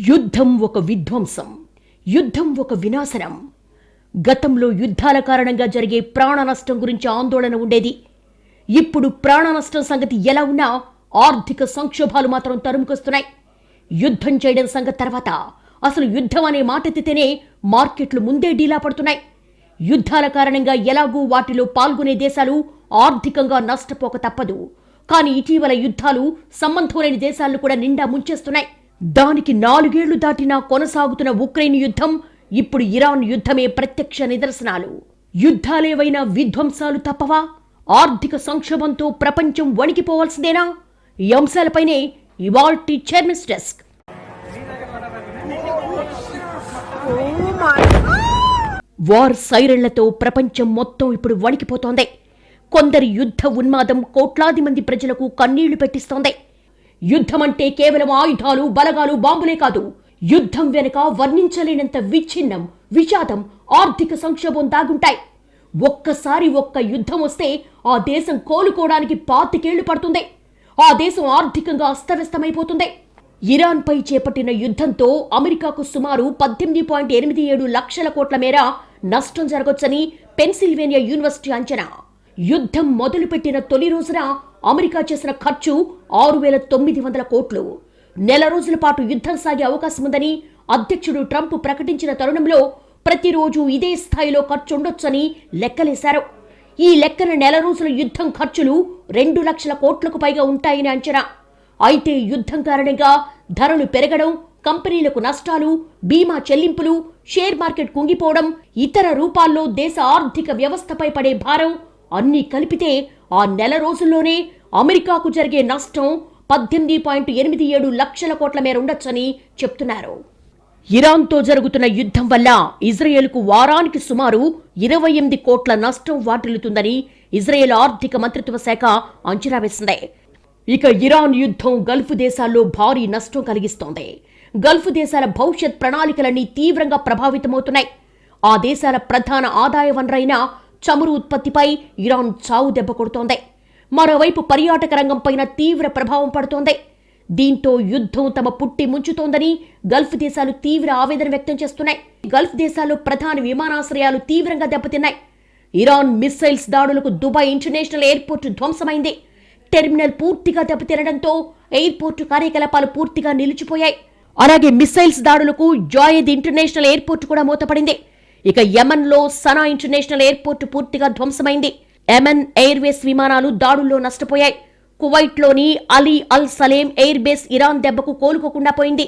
యుద్ధం ఒక విధ్వంసం, యుద్ధం ఒక వినాశనం. గతంలో యుద్ధాల కారణంగా జరిగే ప్రాణ నష్టం గురించి ఆందోళన ఉండేది. ఇప్పుడు ప్రాణ నష్టం సంగతి ఎలా ఉన్నా ఆర్థిక సంక్షోభాలు మాత్రం తరుముకొస్తున్నాయి. యుద్ధం చేయడం సంగతి తర్వాత అసలు యుద్ధం అనే మాట ఎత్తితేనే మార్కెట్లు ముందే డీలా పడుతున్నాయి. యుద్ధాల కారణంగా ఎలాగూ వాటిలో పాల్గొనే దేశాలు ఆర్థికంగా నష్టపోక తప్పదు. కానీ ఇటీవల యుద్ధాలు సంబంధం లేని దేశాలను కూడా నిండా ముంచేస్తున్నాయి. దానికి 4 ఏళ్లు దాటినా కొనసాగుతున్న ఉక్రెయిన్ యుద్ధం, ఇప్పుడు ఇరాన్ యుద్ధమే ప్రత్యక్ష నిదర్శనాలు. యుద్ధాలేవైనా విధ్వంసాలు తప్పవా? ఆర్థిక సంక్షోభంతో ప్రపంచం వణికిపోవాల్సిందేనా? ఈ అంశాలపైనే ఇవాల్టి చైర్మన్స్ డెస్క్. వార్ సైరన్లతో ప్రపంచం మొత్తం ఇప్పుడు వణికిపోతోంది. కొందరి యుద్ధ ఉన్మాదం కోట్లాది మంది ప్రజలకు కన్నీళ్లు పెట్టిస్తోంది. యుద్ధం అంటే కేవలం ఆయుధాలు, బలగాలు, బాంబులే కాదు. యుద్ధం వెనుక వర్ణించలేనంత విచ్ఛిన్నం, విషాదం, ఆర్థిక సంక్షోభం దాగుంటాయి. ఒక్కసారి ఒక్క యుద్ధం వస్తే ఆ దేశం కోలుకోవడానికి 25 ఏళ్లు పడుతుంది. ఆ దేశం ఆర్థికంగా అస్తవ్యస్తమైపోతుంది. ఇరాన్పై చేపట్టిన యుద్ధంతో అమెరికాకు సుమారు 18.87 లక్షల కోట్ల మేర నష్టం జరగొచ్చని పెన్సిల్వేనియా యూనివర్సిటీ అంచనా. యుద్ధం మొదలుపెట్టిన తొలి రోజున అమెరికా చేసిన ఖర్చు 6,900 కోట్లు. నెల రోజుల పాటు యుద్ధం సాగే అవకాశం ఉందని అధ్యక్షుడు ట్రంప్ ప్రకటించిన తరుణంలో ప్రతిరోజు ఇదే స్థాయిలో ఖర్చు ఉండొచ్చని లెక్కలేశారు. ఈ లెక్కన నెల రోజుల యుద్ధం ఖర్చులు 2 లక్షల కోట్లకు పైగా ఉంటాయని అంచనా. అయితే యుద్ధం కారణంగా ధరలు పెరగడం, కంపెనీలకు నష్టాలు, బీమా చెల్లింపులు, షేర్ మార్కెట్ కుంగిపోవడం, ఇతర రూపాల్లో దేశ ఆర్థిక వ్యవస్థపై పడే భారం అన్నీ కలిపితే ఆ నెల రోజుల్లోనే అమెరికాకు జరిగే నష్టం 18.87 లక్షల కోట్ల మేర ఉండొచ్చని చెప్తున్నారు. ఇరాన్తో జరుగుతున్న యుద్ధం వల్ల ఇజ్రాయెల్కు వారానికి సుమారు 28 కోట్ల నష్టం వాటిల్లుతుందని ఇజ్రాయెల్ ఆర్థిక మంత్రిత్వ శాఖ అంచనా వేసింది. ఇక ఇరాన్ యుద్ధం గల్ఫ్ దేశాల్లో భారీ నష్టం కలిగిస్తోంది. గల్ఫ్ దేశాల భవిష్యత్ ప్రణాళికలన్నీ తీవ్రంగా ప్రభావితమవుతున్నాయి. ఆ దేశాల ప్రధాన ఆదాయ వనరైన చమురు ఉత్పత్తిపై ఇరాన్ చావు దెబ్బ కొడుతోంది. మరోవైపు పర్యాటక రంగంపైన తీవ్ర ప్రభావం పడుతోంది. దీంతో యుద్ధం తమ పుట్టి ముంచుతోందని గల్ఫ్ దేశాలు తీవ్ర ఆవేదన వ్యక్తం చేస్తున్నాయి. గల్ఫ్ దేశాల్లో ప్రధాన విమానాశ్రయాలు తీవ్రంగా దెబ్బతిన్నాయి. ఇరాన్ మిస్సైల్స్ దాడులకు దుబాయ్ ఇంటర్నేషనల్ ఎయిర్పోర్టు ధ్వంసమైంది. టెర్మినల్ పూర్తిగా దెబ్బతినడంతో ఎయిర్పోర్టు కార్యకలాపాలు పూర్తిగా నిలిచిపోయాయి. అలాగే మిస్సైల్స్ దాడులకు జాయద్ ఇంటర్నేషనల్ ఎయిర్పోర్టు కూడా మూతపడింది. ఇక యెమెన్లో సనా ఇంటర్నేషనల్ ఎయిర్పోర్టు పూర్తిగా ధ్వంసమైంది. యెమెన్ ఎయిర్వేస్ విమానాలు దాడుల్లో నష్టపోయాయి. కువైట్లోని అలీ అల్ సలేం ఎయిర్ బేస్ ఇరాన్ దెబ్బకు కోలుకోకుండా పోయింది.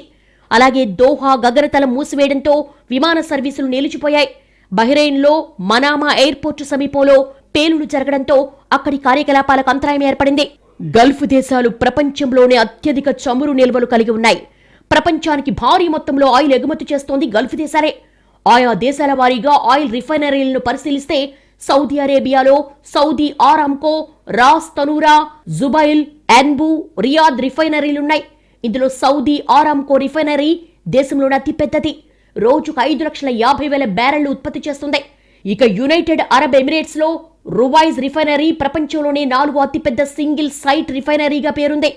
అలాగే దోహా గగనతలం మూసివేయడంతో విమాన సర్వీసులు నిలిచిపోయాయి. బహ్రెయిన్లో మనామా ఎయిర్పోర్టు సమీపంలో పేలుడు జరగడంతో అక్కడి కార్యకలాపాలకు అంతరాయం ఏర్పడింది. గల్ఫ్ దేశాలు ప్రపంచంలోనే అత్యధిక చమురు నిల్వలు కలిగి ఉన్నాయి. ప్రపంచానికి భారీ మొత్తంలో ఆయిల్ ఎగుమతి చేస్తోంది గల్ఫ్ దేశాలే. ఆయా దేశాల వారీగా ఆయిల్ రిఫైనరీలను పరిశీలిస్తే సౌదీ అరేబియాలో Saudi Aramco, Ras Tanura, Jubail, Yanbu, Riyadh రిఫైనరీలున్నాయి. ఇందులో సౌదీ ఆరామ్కో రిఫైనరీ దేశంలోనే అతిపెద్దది. రోజుకు 5,50,000 బ్యారెళ్లు ఉత్పత్తి చేస్తుంది. ఇక యునైటెడ్ అరబ్ ఎమిరేట్స్ లో రువైజ్ రిఫైనరీ ప్రపంచంలోనే 4వ అతిపెద్ద సింగిల్ సైట్ రిఫైనరీగా పేరుంది.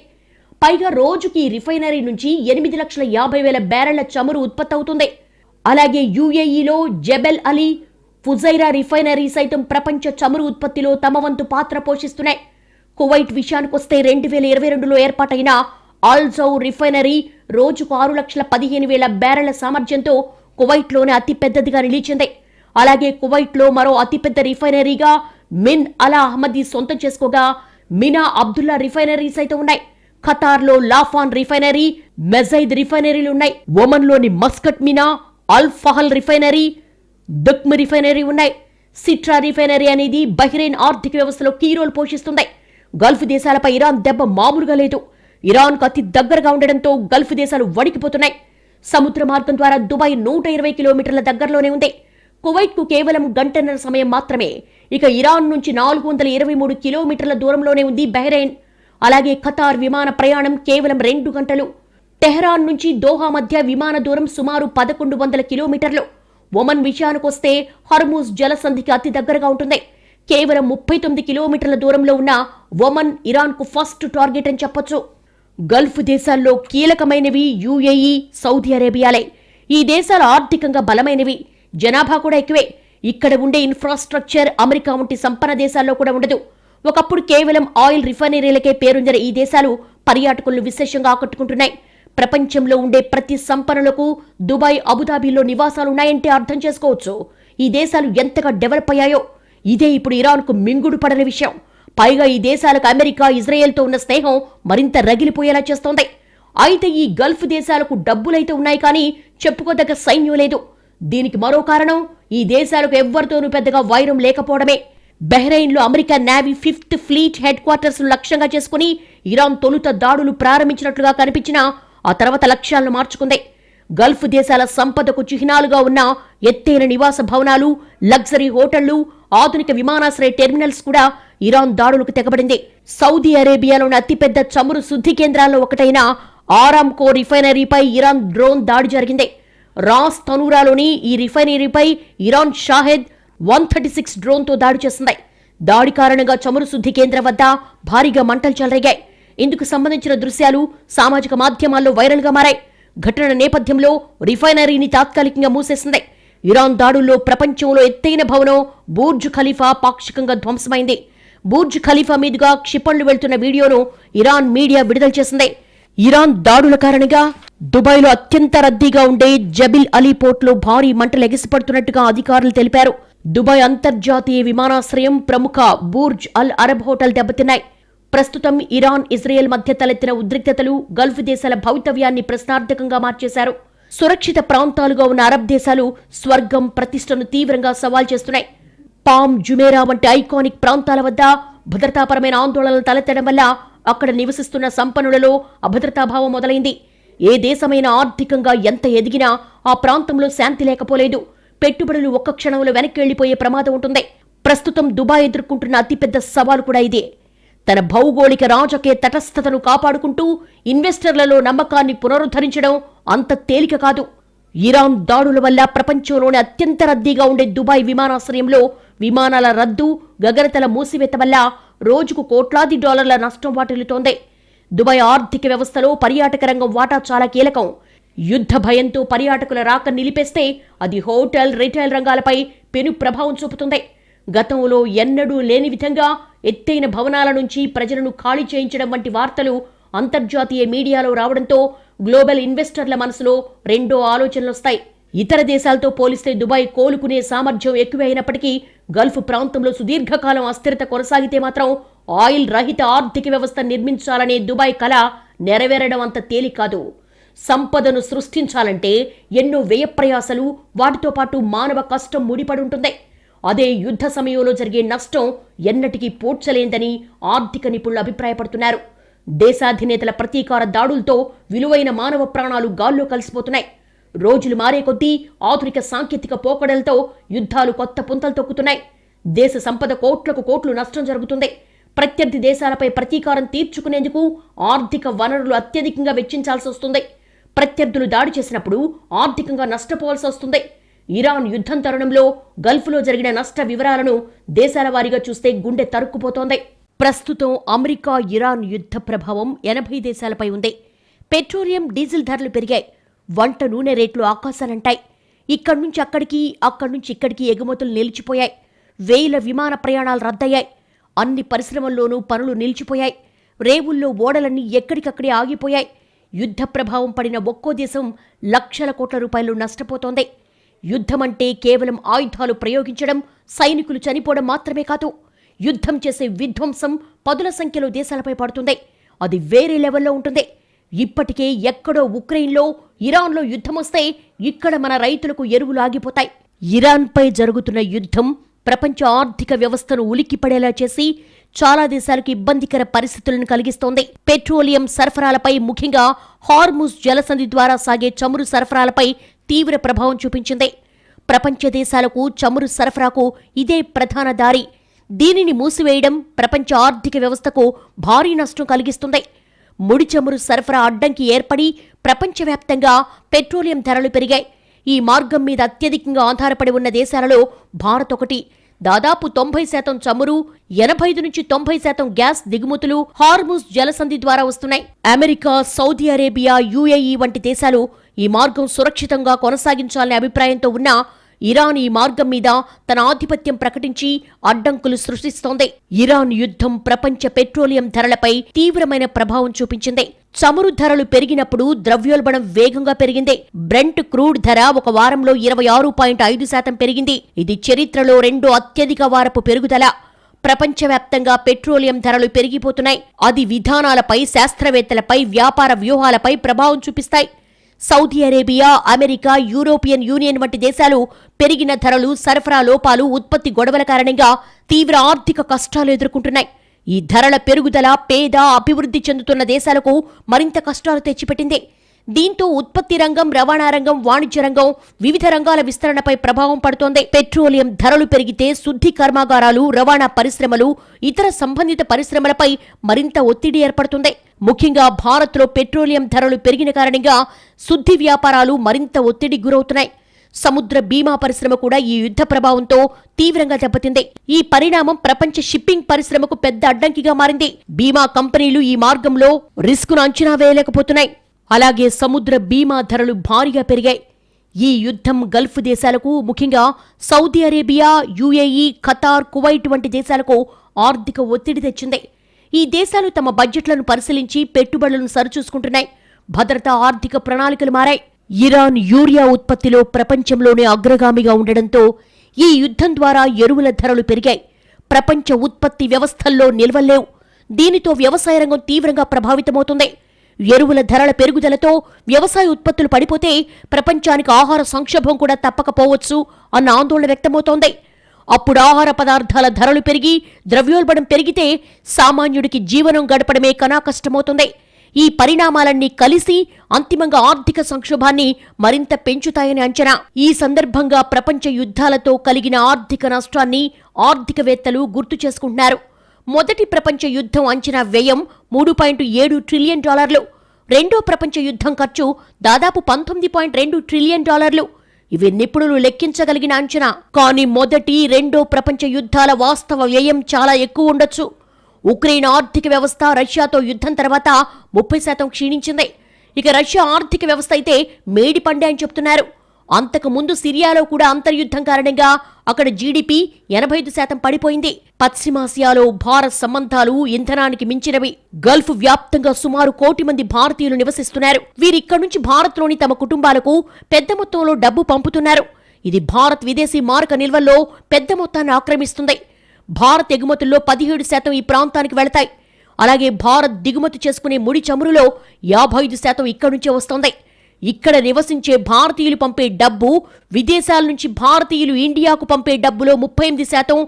పైగా రోజుకి రిఫైనరీ నుంచి 8,50,000 బ్యారెళ్ల చమురు ఉత్పత్తి అవుతుంది. అలాగే యుఏఈలో జబెల్ అలీ, ఫుజైరా రిఫైనరీ సైతం ప్రపంచ చమురు ఉత్పత్తిలో తమ వంతు పాత్ర పోషిస్తున్నాయి. కువైట్ విషయానికొస్తే 2022లో ఏర్పాటైన ఆల్జౌ రిఫైనరీ రోజుకు 6,15,000 బ్యారెళ్ల సామర్థ్యంతో కువైట్లోనే అతిపెద్దదిగా నిలిచింది. అలాగే కువైట్లో మరో అతిపెద్ద రిఫైనరీగా మిన్ అలా అహ్మదీ సొంతం చేసుకోగా మినా అబ్దుల్లా రిఫైనరీ సైతం ఉన్నాయి. ఖతార్లో లాఫాన్ రిఫైనరీ, మెజైద్ రిఫైనరీలున్నాయి. ఒమన్లోని మస్కట్ మినా, అల్ ఫహల్ రిఫైనరీ, దుక్మ్ రిఫైనరీ ఉన్నాయి. సిట్రా రిఫైనరీ అనేది బహ్రెయిన్ ఆర్థిక వ్యవస్థలో కీ రోల్ పోషిస్తుంది. గల్ఫ్ దేశాలపై ఇరాన్ దెబ్బ మామూలుగా లేదు. ఇరాన్కు అతి దగ్గరగా ఉండడంతో గల్ఫ్ దేశాలు వణికిపోతున్నాయి. సముద్ర మార్గం ద్వారా దుబాయ్ 120 కిలోమీటర్ల దగ్గరలోనే ఉంది. కువైట్కు కేవలం గంటన్నర సమయం మాత్రమే. ఇక ఇరాన్ నుంచి 423 కిలోమీటర్ల దూరంలోనే ఉంది బహ్రెయిన్. అలాగే ఖతార్ విమాన ప్రయాణం కేవలం 2 గంటలు. టెహ్రాన్ నుంచి దోహా మధ్య విమాన దూరం సుమారు 1,100 కిలోమీటర్లు. ఒమన్ విషయానికొస్తే హర్మూజ్ జలసంధికి అతి దగ్గరగా ఉంటుంది. కేవలం 39 కిలోమీటర్ల దూరంలో ఉన్న ఒమన్ ఇరాన్కు ఫస్ట్ టార్గెట్ అని చెప్పొచ్చు. గల్ఫ్ దేశాల్లో కీలకమైనవి యుఏఈ, సౌదీ అరేబియాలే. ఈ దేశాలు ఆర్థికంగా బలమైనవి, జనాభా కూడా ఎక్కువే. ఇక్కడ ఉండే ఇన్ఫ్రాస్ట్రక్చర్ అమెరికా వంటి సంపన్న దేశాల్లో కూడా ఉండదు. ఒకప్పుడు కేవలం ఆయిల్ రిఫైనరీలకే పేరుందిన ఈ దేశాలు పర్యాటకులను విశేషంగా ఆకట్టుకుంటున్నాయి. ప్రపంచంలో ఉండే ప్రతి సంపన్నులకు దుబాయ్, అబుదాబీలో నివాసాలున్నాయంటే అర్థం చేసుకోవచ్చు ఈ దేశాలు ఎంతగా డెవలప్ అయ్యాయో. ఇదే ఇప్పుడు ఇరాన్కు మింగుడు పడని విషయం. పైగా ఈ దేశాలకు అమెరికా, ఇజ్రాయెల్తో ఉన్న స్నేహం మరింత రగిలిపోయేలా చేస్తోంది. అయితే ఈ గల్ఫ్ దేశాలకు డబ్బులైతే ఉన్నాయి కానీ చెప్పుకోదగ్గ సైన్యం లేదు. దీనికి మరో కారణం ఈ దేశాలకు ఎవ్వరితోనూ పెద్దగా వైరం లేకపోవడమే. బహ్రెయిన్లో America navy 5th fleet headquarters లక్ష్యంగా చేసుకుని ఇరాన్ తొలుత దాడులు ప్రారంభించినట్లుగా కనిపించినా ఆ తర్వాత లక్ష్యాలను మార్చుకుంది. గల్ఫ్ దేశాల సంపదకు చిహ్నాలుగా ఉన్న ఎత్తైన నివాస భవనాలు, లగ్జరీ హోటళ్లు, ఆధునిక విమానాశ్రయ టెర్మినల్స్ కూడా ఇరాన్ దాడులకు తెగబడింది. సౌదీ అరేబియాలోని అతిపెద్ద చమురు శుద్ధి కేంద్రాల్లో ఒకటైన ఆరామ్కో రిఫైనరీపై ఇరాన్ డ్రోన్ దాడి జరిగింది. రాస్ తనూరాలోని ఈ రిఫైనరీపై ఇరాన్ షాహెద్ 136 డ్రోన్తో దాడి చేసింది. దాడి కారణంగా చమురు శుద్ధి కేంద్రం వద్ద భారీగా మంటలు చెలరేగాయి. ఇందుకు సంబంధించిన దృశ్యాలు సామాజిక మాధ్యమాల్లో వైరల్గా మారాయి. ఘటన నేపథ్యంలో రిఫైనరీని తాత్కాలికంగా మూసేసింది. ఇరాన్ దాడుల్లో ప్రపంచంలో ఎత్తైన భవనం బుర్జ్ ఖలీఫా పాక్షికంగా ధ్వంసమైంది. బుర్జ్ ఖలీఫా మీదుగా క్షిపణులు వెళ్తున్న వీడియోను ఇరాన్ మీడియా విడుదల చేసింది. ఇరాన్ దాడుల కారణంగా దుబాయ్లో అత్యంత రద్దీగా ఉండే జబిల్ అలీ పోర్ట్లో భారీ మంటలు ఎగిసిపడుతున్నట్టుగా అధికారులు తెలిపారు. దుబాయ్ అంతర్జాతీయ విమానాశ్రయం, ప్రముఖ బుర్జ్ అల్ అరబ్ హోటల్ దెబ్బతిన్నాయి. ప్రస్తుతం ఇరాన్, ఇజ్రాయెల్ మధ్య తలెత్తిన ఉద్రిక్తతలు గల్ఫ్ దేశాల భవితవ్యాన్ని ప్రశ్నార్థకంగా మార్చేశారు. సురక్షిత ప్రాంతాలుగా ఉన్న అరబ్ దేశాలు స్వర్గం, ప్రతిష్టను తీవ్రంగా సవాల్ చేస్తున్నాయి. పామ్, జుమేరా వంటి ఐకానిక్ ప్రాంతాల వద్ద భద్రతాపరమైన ఆందోళనలు తలెత్తడం వల్ల అక్కడ నివసిస్తున్న సంపన్నులలో అభద్రతాభావం మొదలైంది. ఏ దేశమైనా ఆర్థికంగా ఎంత ఎదిగినా ఆ ప్రాంతంలో శాంతి లేకపోలేదు. పెట్టుబడులు ఒక్క క్షణంలో వెనక్కి వెళ్లిపోయే ప్రమాదం ఉంటుంది. ప్రస్తుతం దుబాయ్ ఎదుర్కొంటున్న అతిపెద్ద సవాలు కూడా ఇదే. తన భౌగోళిక రాజకీయ తటస్థతను కాపాడుకుంటూ ఇన్వెస్టర్లలో నమ్మకాన్ని పునరుద్ధరించడం అంత తేలిక కాదు. ఇరాన్ దాడుల వల్ల ప్రపంచంలోని అత్యంత రద్దీగా ఉండే దుబాయ్ విమానాశ్రయంలో విమానాల రద్దు, గగనతల మూసివేత వల్ల రోజుకు కోట్లాది డాలర్ల నష్టం వాటిల్లుతోంది. దుబాయ్ ఆర్థిక వ్యవస్థలో పర్యాటక రంగం వాటా చాలా కీలకం. యుద్ధ భయంతో పర్యాటకుల రాక నిలిపేస్తే అది హోటల్, రిటైల్ రంగాలపై పెను ప్రభావం చూపుతుంది. గతంలో ఎన్నడూ లేని విధంగా ఎత్తైన భవనాల నుంచి ప్రజలను ఖాళీ చేయించడం వంటి వార్తలు అంతర్జాతీయ మీడియాలో రావడంతో గ్లోబల్ ఇన్వెస్టర్ల మనసులో రెండో ఆలోచనలొస్తాయి. ఇతర దేశాలతో పోలిస్తే దుబాయ్ కోలుకునే సామర్థ్యం ఎక్కువ అయినప్పటికీ గల్ఫ్ ప్రాంతంలో సుదీర్ఘకాలం అస్థిరత కొనసాగితే మాత్రం ఆయిల్ రహిత ఆర్థిక వ్యవస్థ నిర్మించాలనే దుబాయ్ కల నెరవేరడం అంత తేలిక కాదు. సంపదను సృష్టించాలంటే ఎన్నో వ్యయప్రయాసలు, వాటితో పాటు మానవ కష్టం ముడిపడి ఉంటుంది. అదే యుద్ధ సమయంలో జరిగే నష్టం ఎన్నటికీ పూడ్చలేందని ఆర్థిక నిపుణులు అభిప్రాయపడుతున్నారు. దేశాధినేతల ప్రతీకార దాడులతో విలువైన మానవ ప్రాణాలు గాల్లో కలిసిపోతున్నాయి. రోజులు మారే కొద్దీ ఆధునిక సాంకేతిక పోకడలతో యుద్ధాలు కొత్త పుంతలు తొక్కుతున్నాయి. దేశ సంపద కోట్లకు కోట్లు నష్టం జరుగుతుంది. ప్రత్యర్థి దేశాలపై ప్రతీకారం తీర్చుకునేందుకు ఆర్థిక వనరులు అత్యధికంగా వెచ్చించాల్సి వస్తుంది. ప్రత్యర్థులు దాడి చేసినప్పుడు ఆర్థికంగా నష్టపోవాల్సి వస్తుంది. ఇరాన్ యుద్ధం తరుణంలో గల్ఫ్లో జరిగిన నష్ట వివరాలను దేశాల వారీగా చూస్తే గుండె తరుక్కుపోతోంది. ప్రస్తుతం అమెరికా, ఇరాన్ యుద్ధ ప్రభావం 80 దేశాలపై ఉంది. పెట్రోలియం, డీజిల్ ధరలు పెరిగాయి. వంట నూనె రేట్లు ఆకాశాలంటాయి. ఇక్కడి నుంచి అక్కడికి, అక్కడి నుంచి ఇక్కడికి ఎగుమతులు నిలిచిపోయాయి. వేల విమాన ప్రయాణాలు రద్దయ్యాయి. అన్ని పరిశ్రమల్లోనూ పనులు నిలిచిపోయాయి. రేవుల్లో ఓడలన్నీ ఎక్కడికక్కడే ఆగిపోయాయి. యుద్ధ ప్రభావం పడిన ఒక్కో దేశం లక్షల కోట్ల రూపాయలు నష్టపోతోంది. యుద్ధమంటే కేవలం ఆయుధాలు ప్రయోగించడం, సైనికులు చనిపోవడం మాత్రమే కాదు. యుద్ధం చేసే విధ్వంసం పదుల సంఖ్యలో దేశాలపై పడుతుంది. అది వేరే లెవెల్లో ఉంటుంది. ఇప్పటికే ఎక్కడో ఉక్రెయిన్లో, ఇరాన్లో యుద్ధం వస్తే ఇక్కడ మన రైతులకు ఎరువులు ఆగిపోతాయి. ఇరాన్పై జరుగుతున్న యుద్ధం ప్రపంచ ఆర్థిక వ్యవస్థను ఉలిక్కిపడేలా చేసి చాలా దేశాలకు ఇబ్బందికర పరిస్థితులను కలిగిస్తోంది. పెట్రోలియం సరఫరాలపై, ముఖ్యంగా హార్ముజ్ జలసంధి ద్వారా సాగే చమురు సరఫరాలపై తీవ్ర ప్రభావం చూపించింది. ప్రపంచ దేశాలకు చమురు సరఫరాకు ఇదే ప్రధాన దారి. దీనిని మూసివేయడం ప్రపంచ ఆర్థిక వ్యవస్థకు భారీ నష్టం కలిగిస్తుంది. ముడి చమురు సరఫరా అడ్డంకి ఏర్పడి ప్రపంచవ్యాప్తంగా పెట్రోలియం ధరలు పెరిగాయి. ఈ మార్గం మీద అత్యధికంగా ఆధారపడి ఉన్న దేశాలలో భారత్ ఒకటి. దాదాపు 90% చమురు, 85-90% గ్యాస్ దిగుమతులు హార్ముజ్ జలసంధి ద్వారా వస్తున్నాయి. అమెరికా, సౌదీ అరేబియా, యుఏఈ వంటి దేశాలు ఈ మార్గం సురక్షితంగా కొనసాగించాలనే అభిప్రాయంతో ఉన్న ఇరాన్ ఈ మార్గం మీద తన ఆధిపత్యం ప్రకటించి అడ్డంకులు సృష్టిస్తోంది. ఇరాన్ యుద్ధం ప్రపంచ పెట్రోలియం ధరలపై తీవ్రమైన ప్రభావం చూపించింది. చమురు ధరలు పెరిగినప్పుడు ద్రవ్యోల్బణం వేగంగా పెరిగింది. బ్రెంట్ క్రూడ్ ధర ఒక వారంలో 26.5% పెరిగింది. ఇది చరిత్రలో రెండో అత్యధిక వారపు పెరుగుదల. ప్రపంచవ్యాప్తంగా పెట్రోలియం ధరలు పెరిగిపోతున్నాయి. అది విధానాలపై, శాస్త్రవేత్తలపై, వ్యాపార వ్యూహాలపై ప్రభావం చూపిస్తాయి. Saudi Arabia, America, European union వంటి దేశాలు పెరిగిన ధరలు, సరఫరా లోపాలు, ఉత్పత్తి గొడవల కారణంగా తీవ్ర ఆర్థిక కష్టాలు ఎదుర్కొంటున్నాయి. ఈ ధరల పెరుగుదల పేద, అభివృద్ధి చెందుతున్న దేశాలకు మరింత కష్టాలు తెచ్చిపెట్టింది. దీంతో ఉత్పత్తి రంగం, రవాణా రంగం, వాణిజ్య రంగం, వివిధ రంగాల విస్తరణపై ప్రభావం పడుతోంది. పెట్రోలియం ధరలు పెరిగితే శుద్ధి కర్మాగారాలు, రవాణా పరిశ్రమలు, ఇతర సంబంధిత పరిశ్రమలపై మరింత ఒత్తిడి ఏర్పడుతుంది. ముఖ్యంగా భారత్లో పెట్రోలియం ధరలు పెరిగిన కారణంగా శుద్ధి వ్యాపారాలు మరింత ఒత్తిడికి గురవుతున్నాయి. సముద్ర బీమా పరిశ్రమ కూడా ఈ యుద్ధ ప్రభావంతో తీవ్రంగా దెబ్బతింది. ఈ పరిణామం ప్రపంచ షిప్పింగ్ పరిశ్రమకు పెద్ద అడ్డంకిగా మారింది. బీమా కంపెనీలు ఈ మార్గంలో రిస్కును అంచనా వేయలేకపోతున్నాయి. అలాగే సముద్ర బీమా ధరలు భారీగా పెరిగాయి. ఈ యుద్ధం గల్ఫ్ దేశాలకు, ముఖ్యంగా Saudi Arabia, UAE, Qatar, Kuwait వంటి దేశాలకు ఆర్థిక ఒత్తిడి తెచ్చింది. ఈ దేశాలు తమ బడ్జెట్లను పరిశీలించి పెట్టుబడులను సరిచూసుకుంటున్నాయి. భద్రతా, ఆర్థిక ప్రణాళికలు మారాయి. ఇరాన్ యూరియా ఉత్పత్తిలో ప్రపంచంలోనే అగ్రగామిగా ఉండడంతో ఈ యుద్ధం ద్వారా ఎరువుల ధరలు పెరిగాయి. ప్రపంచ ఉత్పత్తి వ్యవస్థల్లో నిల్వల్లేవు. దీనితో వ్యవసాయ రంగం తీవ్రంగా ప్రభావితమవుతుంది. ఎరువుల ధరల పెరుగుదలతో వ్యవసాయ ఉత్పత్తులు పడిపోతే ప్రపంచానికి ఆహార సంక్షోభం కూడా తప్పకపోవచ్చు అన్న ఆందోళన వ్యక్తమవుతోంది. అప్పుడు ఆహార పదార్థాల ధరలు పెరిగి ద్రవ్యోల్బణం పెరిగితే సామాన్యుడికి జీవనం గడపడమే కనా కష్టమవుతుంది. ఈ పరిణామాలన్నీ కలిసి అంతిమంగా ఆర్థిక సంక్షోభాన్ని మరింత పెంచుతాయని అంచనా. ఈ సందర్భంగా ప్రపంచ యుద్ధాలతో కలిగిన ఆర్థిక నష్టాన్ని ఆర్థికవేత్తలు గుర్తు చేసుకుంటున్నారు. మొదటి ప్రపంచ యుద్ధం అంచనా వ్యయం $3.7 ట్రిలియన్, రెండో ప్రపంచ యుద్ధం ఖర్చు దాదాపు $19.2 ట్రిలియన్. ఇవి నిపుణులు లెక్కించగలిగిన అంచనా. కానీ మొదటి, రెండో ప్రపంచ యుద్ధాల వాస్తవ వ్యయం చాలా ఎక్కువ ఉండొచ్చు. ఉక్రెయిన్ ఆర్థిక వ్యవస్థ రష్యాతో యుద్ధం తర్వాత 30% క్షీణించింది. ఇక రష్యా ఆర్థిక వ్యవస్థ అయితే మేడి పండే అని చెప్తున్నారు. అంతకు ముందు సిరియాలో కూడా అంతర్యుద్ధం కారణంగా అక్కడ జీడీపీ 85% పడిపోయింది. పశ్చిమాసియాలో భారత్ సంబంధాలు ఇంధనానికి మించినవి. గల్ఫ్ వ్యాప్తంగా సుమారు 1 కోటి మంది భారతీయులు నివసిస్తున్నారు. వీరిక్కడి నుంచి భారత్లోని తమ కుటుంబాలకు పెద్ద మొత్తంలో డబ్బు పంపుతున్నారు. ఇది భారత్ విదేశీ మారక నిల్వల్లో పెద్ద మొత్తాన్ని ఆక్రమిస్తుంది. భారత్ ఎగుమతుల్లో 17% ఈ ప్రాంతానికి వెళతాయి. అలాగే భారత్ దిగుమతి చేసుకునే ముడి చమురులో 55% ఇక్కడి నుంచే వస్తోంది. ఇక్కడ నివసించే భారతీయులు పంపే డబ్బు, విదేశాల నుంచి భారతీయులు ఇండియాకు పంపే డబ్బులో 38%,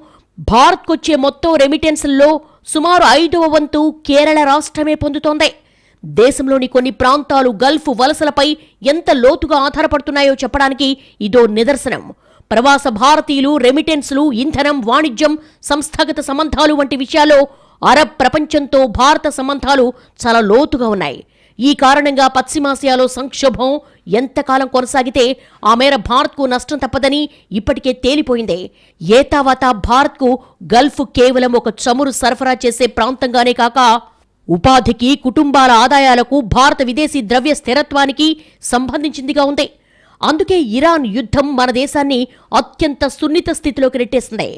భారత్కొచ్చే మొత్తం రెమిటెన్స్ల్లో సుమారు 5వ వంతు కేరళ రాష్ట్రమే పొందుతోంది. దేశంలోని కొన్ని ప్రాంతాలు గల్ఫ్ వలసలపై ఎంత లోతుగా ఆధారపడుతున్నాయో చెప్పడానికి ఇదో నిదర్శనం. ప్రవాస భారతీయులు, రెమిటెన్స్లు, ఇంధనం, వాణిజ్యం, సంస్థాగత సంబంధాలు వంటి విషయాల్లో అరబ్ ప్రపంచంతో భారత సంబంధాలు చాలా లోతుగా ఉన్నాయి. ఈ కారణంగా పశ్చిమాసియాలో సంక్షోభం ఎంతకాలం కొనసాగితే ఆ మేర భారత్కు నష్టం తప్పదని ఇప్పటికే తేలిపోయింది. ఏతావాతా భారత్కు గల్ఫ్ కేవలం ఒక చమురు సరఫరా చేసే ప్రాంతంగానే కాక ఉపాధికి, కుటుంబాల ఆదాయాలకు, భారత విదేశీ ద్రవ్య స్థిరత్వానికి సంబంధించిందిగా ఉంది. అందుకే ఇరాన్ యుద్ధం మన దేశాన్ని అత్యంత సున్నిత స్థితిలోకి నెట్టేసింది.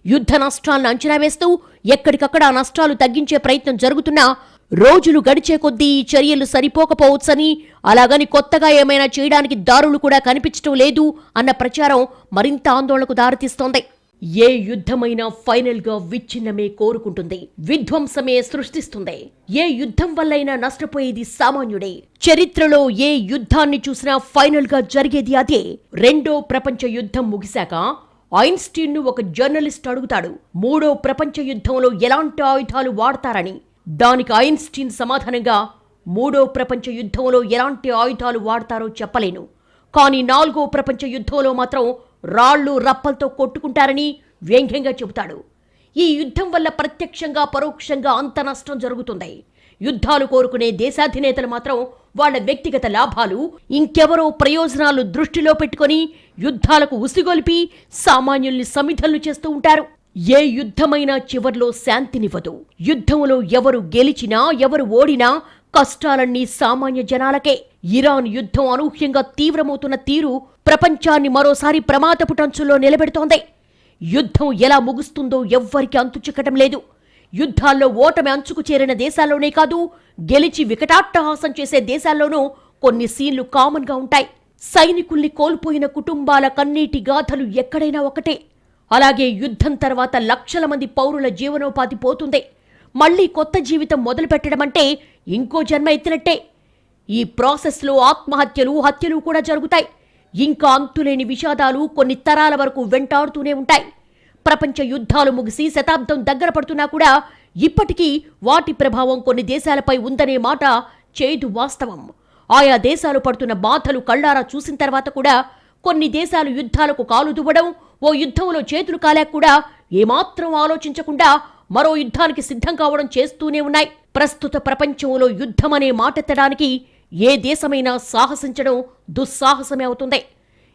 యుద్ధ నష్టాలను అంచనా వేస్తూ ఎక్కడికక్కడ ఆ నష్టాలు తగ్గించే ప్రయత్నం జరుగుతున్నా రోజులు గడిచే కొద్దీ ఈ చర్యలు సరిపోకపోవచ్చని, అలాగని కొత్తగా ఏమైనా చేయడానికి దారులు కూడా కనిపించడం లేదు అన్న ప్రచారం మరింత ఆందోళనకు దారితీస్తోంది. ఏ యుద్ధమైనా ఫైనల్ గా విచ్ఛిన్నమే కోరుకుంటుంది, విధ్వంసమే సృష్టిస్తుంది. ఏ యుద్ధం వల్లైనా నష్టపోయేది సామాన్యుడే. చరిత్రలో ఏ యుద్ధాన్ని చూసినా ఫైనల్ గా జరిగేది అదే. రెండో ప్రపంచ యుద్ధం ముగిశాక ఐన్స్టీన్ ను ఒక జర్నలిస్ట్ అడుగుతాడు, మూడో ప్రపంచ యుద్ధంలో ఎలాంటి ఆయుధాలు వాడతారని. దానికి ఐన్స్టీన్ సమాధానంగా, మూడో ప్రపంచ యుద్ధంలో ఎలాంటి ఆయుధాలు వాడతారో చెప్పలేను, కానీ 4వ ప్రపంచ యుద్ధంలో మాత్రం రాళ్లు రప్పలతో కొట్టుకుంటారని వ్యంగ్యంగా చెబుతాడు. ఈ యుద్ధం వల్ల ప్రత్యక్షంగా పరోక్షంగా అంత నష్టం జరుగుతుంది. యుద్ధాలు కోరుకునే దేశాధినేతలు మాత్రం వాళ్ల వ్యక్తిగత లాభాలు, ఇంకెవరో ప్రయోజనాలు దృష్టిలో పెట్టుకుని యుద్ధాలకు ఉసిగొల్పి సామాన్యుల్ని సమిధలు చేస్తూ ఉంటారు. ఏ యుద్ధమైనా చివర్లో శాంతినివ్వదు. యుద్ధంలో ఎవరు గెలిచినా ఎవరు ఓడినా కష్టాలన్నీ సామాన్య జనాలకే. ఇరాన్ యుద్ధం అనూహ్యంగా తీవ్రమవుతున్న తీరు ప్రపంచాన్ని మరోసారి ప్రమాదపుటంచుల్లో నిలబెడుతోంది. యుద్ధం ఎలా ముగుస్తుందో ఎవ్వరికి అంతుచిక్కటం లేదు. యుద్ధాల్లో ఓటమి అంచుకు చేరిన దేశాల్లోనే కాదు, గెలిచి వికటాట్టహాసం చేసే దేశాల్లోనూ కొన్ని సీన్లు కామన్గా ఉంటాయి. సైనికుల్ని కోల్పోయిన కుటుంబాల కన్నీటి గాథలు ఎక్కడైనా ఒకటే. అలాగే యుద్ధం తర్వాత లక్షల మంది పౌరుల జీవనోపాధి పోతుంది. మళ్లీ కొత్త జీవితం మొదలుపెట్టడమంటే ఇంకో జన్మ ఎత్తినట్టే. ఈ ప్రాసెస్లో ఆత్మహత్యలు, హత్యలు కూడా జరుగుతాయి. ఇంకా అంతులేని విషాదాలు కొన్ని తరాల వరకు వెంటాడుతూనే ఉంటాయి. ప్రపంచ యుద్ధాలు ముగిసి శతాబ్దం దగ్గర పడుతున్నా కూడా ఇప్పటికీ వాటి ప్రభావం కొన్ని దేశాలపై ఉందనే మాట చేదు వాస్తవం. ఆయా దేశాలు పడుతున్న బాధలు కళ్లారా చూసిన తర్వాత కూడా కొన్ని దేశాలు యుద్ధాలకు కాలు దువ్వడం, ఓ యుద్ధంలో చేతులు కాలేక కూడా ఏమాత్రం ఆలోచించకుండా మరో యుద్ధానికి సిద్ధం కావడం చేస్తూనే ఉన్నాయి. ప్రస్తుత ప్రపంచంలో యుద్ధమనే మాటెత్తడానికి ఏ దేశమైనా సాహసించడం దుస్సాహసమే అవుతుంది.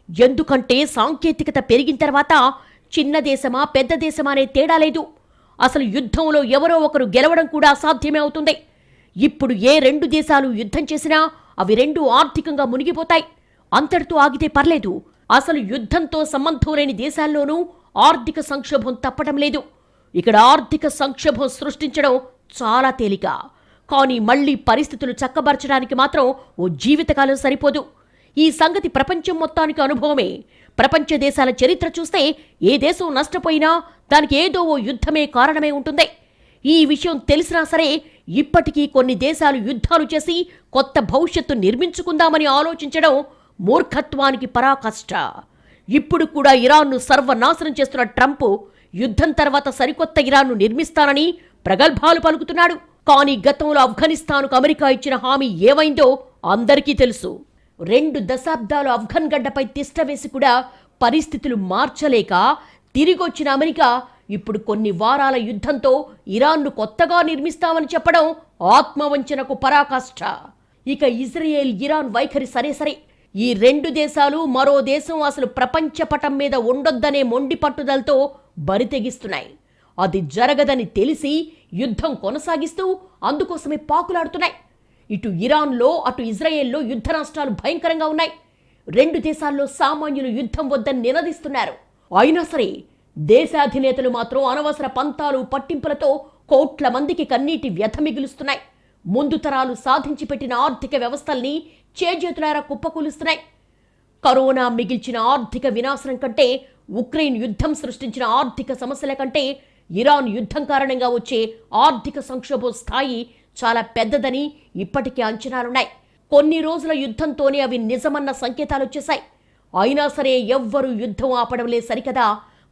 ఎందుకంటే సాంకేతికత పెరిగిన తర్వాత చిన్న దేశమా పెద్ద దేశమా అనే తేడా లేదు. అసలు యుద్ధంలో ఎవరో ఒకరు గెలవడం కూడా అసాధ్యమే అవుతుంది. ఇప్పుడు ఏ రెండు దేశాలు యుద్ధం చేసినా అవి రెండు ఆర్థికంగా మునిగిపోతాయి. అంతటితో ఆగితే పర్లేదు, అసలు యుద్ధంతో సంబంధం లేని దేశాల్లోనూ ఆర్థిక సంక్షోభం తప్పడం లేదు. ఇక్కడ ఆర్థిక సంక్షోభం సృష్టించడం చాలా తేలిక. కానీ మళ్లీ పరిస్థితులు చక్కబరచడానికి మాత్రం ఓ జీవితకాలం సరిపోదు. ఈ సంగతి ప్రపంచం మొత్తానికి అనుభవమే. ప్రపంచ దేశాల చరిత్ర చూస్తే ఏ దేశం నష్టపోయినా దానికి ఏదో ఓ యుద్ధమే కారణమే ఉంటుంది. ఈ విషయం తెలిసినా సరే ఇప్పటికీ కొన్ని దేశాలు యుద్ధాలు చేసి కొత్త భవిష్యత్తు నిర్మించుకుందామని ఆలోచించడం మూర్ఖత్వానికి పరాకాష్ట. ఇప్పుడు కూడా ఇరాన్ను సర్వనాశనం చేస్తున్న ట్రంప్ యుద్ధం తర్వాత సరికొత్త ఇరాన్ను నిర్మిస్తానని ప్రగల్భాలు పలుకుతున్నాడు. కానీ గతంలో ఆఫ్ఘనిస్తాన్కు అమెరికా ఇచ్చిన హామీ ఏమైందో అందరికీ తెలుసు. 2 దశాబ్దాలు ఆఫ్ఘన్ గడ్డపై తిష్టవేసి కూడా పరిస్థితులు మార్చలేక తిరిగొచ్చిన అమెరికా ఇప్పుడు కొన్ని వారాల యుద్ధంతో ఇరాన్ను కొత్తగా నిర్మిస్తామని చెప్పడం ఆత్మవంచనకు పరాకాష్ట. ఇక ఇజ్రాయెల్, ఇరాన్ వైఖరి సరే, ఈ 2 దేశాలు మరో దేశం అసలు ప్రపంచ పటం మీద ఉండొద్దనే మొండి పట్టుదలతో బరితెగిస్తున్నాయి. అది జరగదని తెలిసి యుద్ధం కొనసాగిస్తూ అందుకోసమే పాకులాడుతున్నాయి. ఇటు ఇరాన్లో అటు ఇజ్రాయెల్లో యుద్ధ నష్టాలు భయంకరంగా ఉన్నాయి. 2 దేశాల్లో సామాన్యులు యుద్ధం వద్దని నినదిస్తున్నారు. అయినా సరే దేశాధినేతలు మాత్రం అనవసర పంతాలు, పట్టింపులతో కోట్ల మందికి కన్నీటి వ్యథ మిగులుస్తున్నాయి. ముందు తరాలు సాధించి పెట్టిన ఆర్థిక వ్యవస్థల్ని చేజేతులారా కుప్పకూలుస్తున్నాయి. కరోనా మిగిల్చిన ఆర్థిక వినాశనం కంటే, ఉక్రెయిన్ యుద్ధం సృష్టించిన ఆర్థిక సమస్యల కంటే ఇరాన్ యుద్ధం కారణంగా వచ్చే ఆర్థిక సంక్షోభం స్థాయి చాలా పెద్దదని ఇప్పటికే అంచనాలున్నాయి. కొన్ని రోజుల యుద్ధంతోనే అవి నిజమన్న సంకేతాలు వచ్చేశాయి. అయినా సరే ఎవ్వరూ యుద్ధం ఆపడం లేదు సరికదా,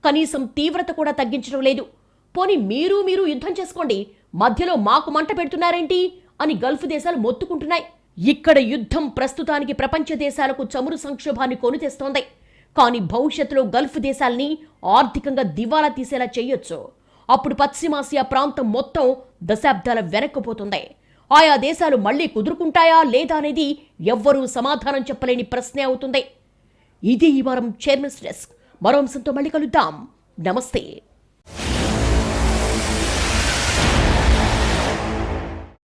కనీసం తీవ్రత కూడా తగ్గించడం లేదు. పోనీ మీరు యుద్ధం చేసుకోండి, మధ్యలో మాకు మంట పెడుతున్నారేంటి అని గల్ఫ్ దేశాలు మొత్తుకుంటున్నాయి. ఇక్కడ యుద్ధం ప్రస్తుతానికి ప్రపంచ దేశాలకు చమురు సంక్షోభాన్ని కొని తెస్తోంది. కానీ భవిష్యత్తులో గల్ఫ్ దేశాల్ని ఆర్థికంగా దివాలా తీసేలా చేయొచ్చు. అప్పుడు పశ్చిమాసియా ప్రాంతం మొత్తం దశాబ్దాల వెనక్కిపోతుంది. ఆయా దేశాలు మళ్లీ కుదురుకుంటాయా లేదా అనేది ఎవ్వరూ సమాధానం చెప్పలేని ప్రశ్నే అవుతుంది. ఇది ఈ వారం చైర్మన్స్ డెస్క్. మరో అంశంతో మళ్ళీ కలుద్దాం. నమస్తే.